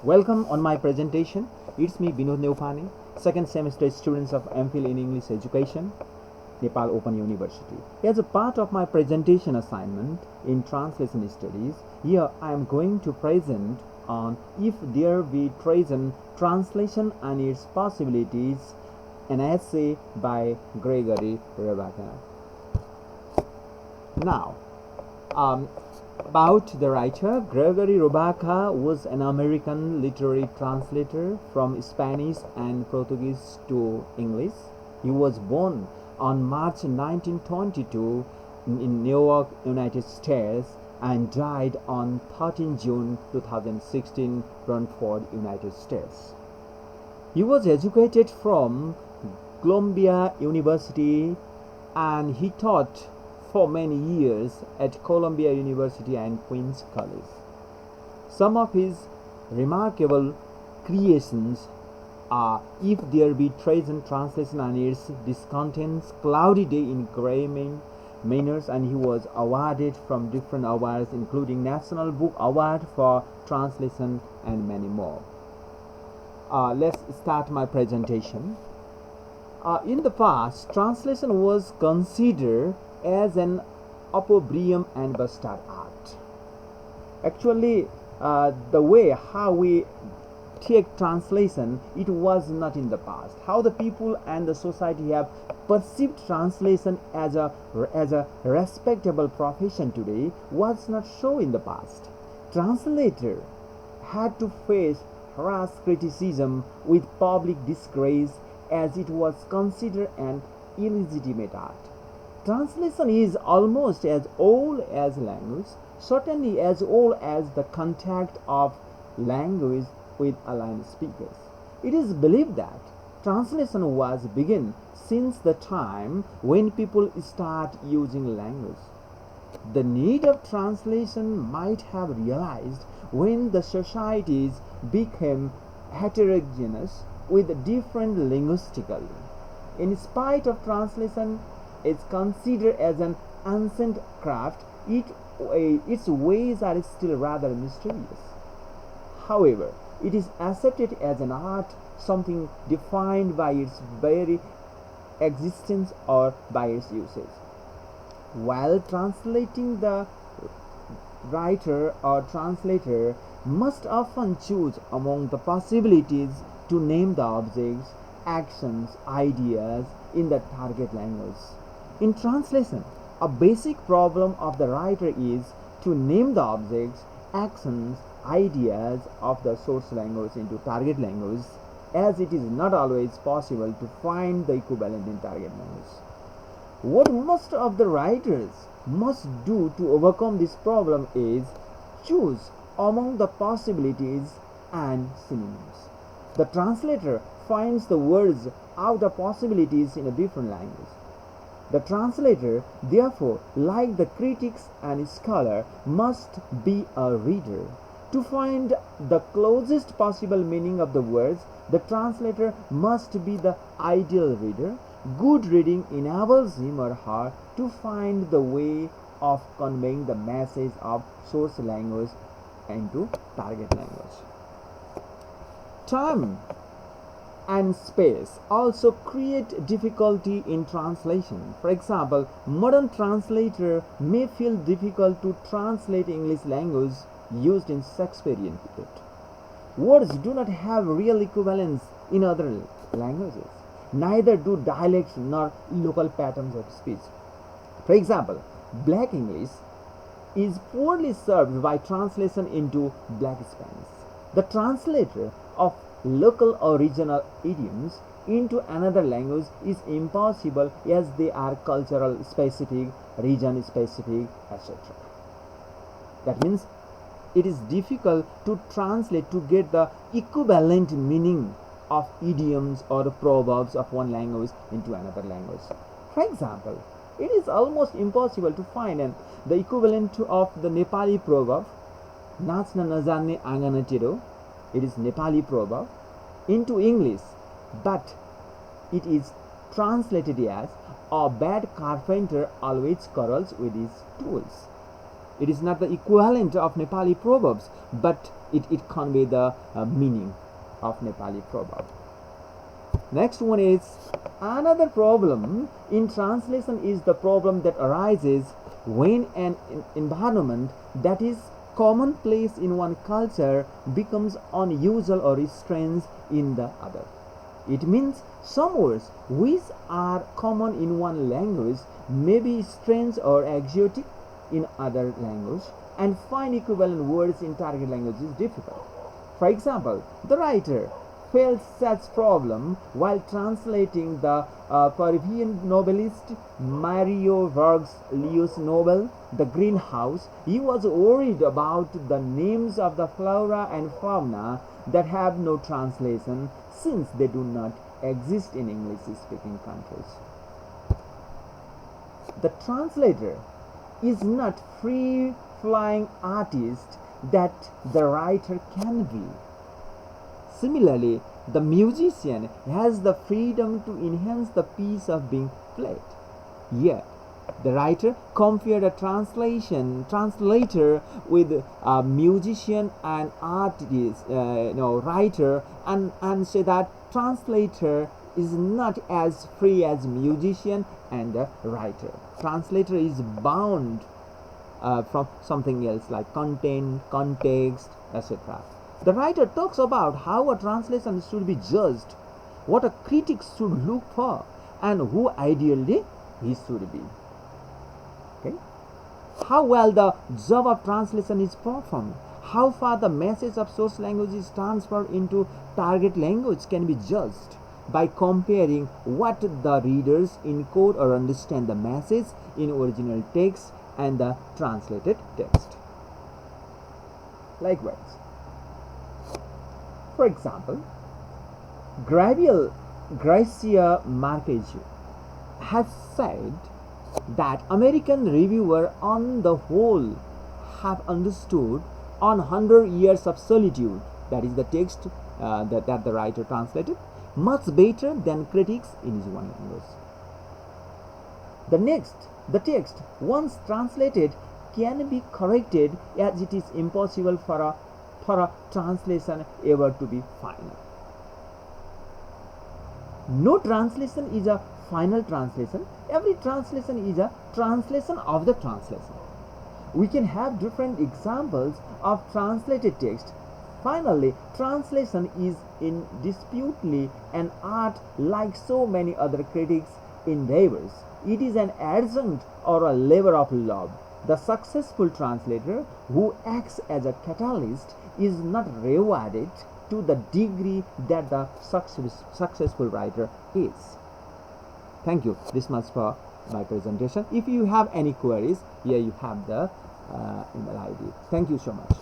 Welcome on my presentation. It's me Binod Neufani, second semester students of MPhil in English Education, Nepal Open University. As a part of my presentation assignment in translation studies, here I am going to present on if there be present translation and its possibilities, an essay by Gregory Rebecca. Now, about the writer, Gregory Robaca was an American literary translator from Spanish and Portuguese to English. He was born on March 1922 in Newark, United States, and died on 13 June 2016, Brantford, United States. He was educated from Columbia University and he taught for many years at Columbia University and Queens College. Some of his remarkable creations are If There Be Trajan Translation and Its Discontents, Cloudy Day in Grey Manors, and he was awarded from different awards including National Book Award for Translation and many more. Let's start my presentation. In the past, translation was considered as an opprobrium and bastard art. Actually, the way how we take translation, it was not in the past. How the people and the society have perceived translation as a respectable profession today was not so in the past. Translator had to face harsh criticism with public disgrace as it was considered an illegitimate art. Translation is almost as old as language, certainly as old as the contact of language with alien speakers. It is believed that translation was begun since the time when people start using language. The need of translation might have realized when the societies became heterogeneous with different linguistically. In spite of translation is considered as an ancient craft, its ways are still rather mysterious. However, it is accepted as an art, something defined by its very existence or by its usage. While translating, the writer or translator must often choose among the possibilities to name the objects, actions, ideas in the target language. In translation, a basic problem of the writer is to name the objects, actions, ideas of the source language into target language, as it is not always possible to find the equivalent in target language. What most of the writers must do to overcome this problem is choose among the possibilities and synonyms. The translator finds the words out of possibilities in a different language. The translator, therefore, like the critics and scholar, must be a reader. To find the closest possible meaning of the words, the translator must be the ideal reader. Good reading enables him or her to find the way of conveying the message of source language into target language. Time and space also create difficulty in translation. For example, modern translator may feel difficult to translate English language used in Shakespearean period. Words do not have real equivalents in other languages. Neither do dialects nor local patterns of speech. For example, Black English is poorly served by translation into Black Spanish. The translator of local or regional idioms into another language is impossible as they are cultural specific, region specific, etc. That means it is difficult to translate to get the equivalent meaning of idioms or proverbs of one language into another language. For example, it is almost impossible to find the equivalent of the Nepali proverb नाच्न नजान्ने आँगन टेढो. It is Nepali proverb into English, but it is translated as a bad carpenter always quarrels with his tools. It is not the equivalent of Nepali proverbs, but it conveys the meaning of Nepali proverb. Next one is another problem in translation is the problem that arises when an environment that is commonplace in one culture becomes unusual or strange in the other. It means some words which are common in one language may be strange or exotic in other language, and find equivalent words in target language is difficult. For example, the writer felt such problem while translating the Peruvian novelist Mario Vargas Llosa's novel The Greenhouse. He was worried about the names of the flora and fauna that have no translation since they do not exist in English-speaking countries. The translator is not free-flying artist that the writer can be. Similarly, the musician has the freedom to enhance the piece of being played. Yet, the writer compared a translator with a musician and artist, writer, and say that translator is not as free as musician and a writer. Translator is bound from something else like content, context, etc. The writer talks about how a translation should be judged, what a critic should look for, and who ideally he should be. Okay? How well the job of translation is performed, how far the message of source language is transferred into target language can be judged by comparing what the readers encode or understand the message in original text and the translated text. Likewise, for example, Garcia Marquez has said that American reviewers on the whole have understood on 100 Years of Solitude, that is the text that the writer translated, much better than critics in his own language. The text, once translated, can be corrected as it is impossible for a translation ever to be final. No translation is a final translation. Every translation is a translation of the translation. We can have different examples of translated text. Finally, translation is indisputably an art like so many other critics' endeavors. It is an adjunct or a labor of love. The successful translator who acts as a catalyst is not rewarded to the degree that the successful writer is. Thank you. This much for my presentation. If you have any queries, here you have the email ID. Thank you so much.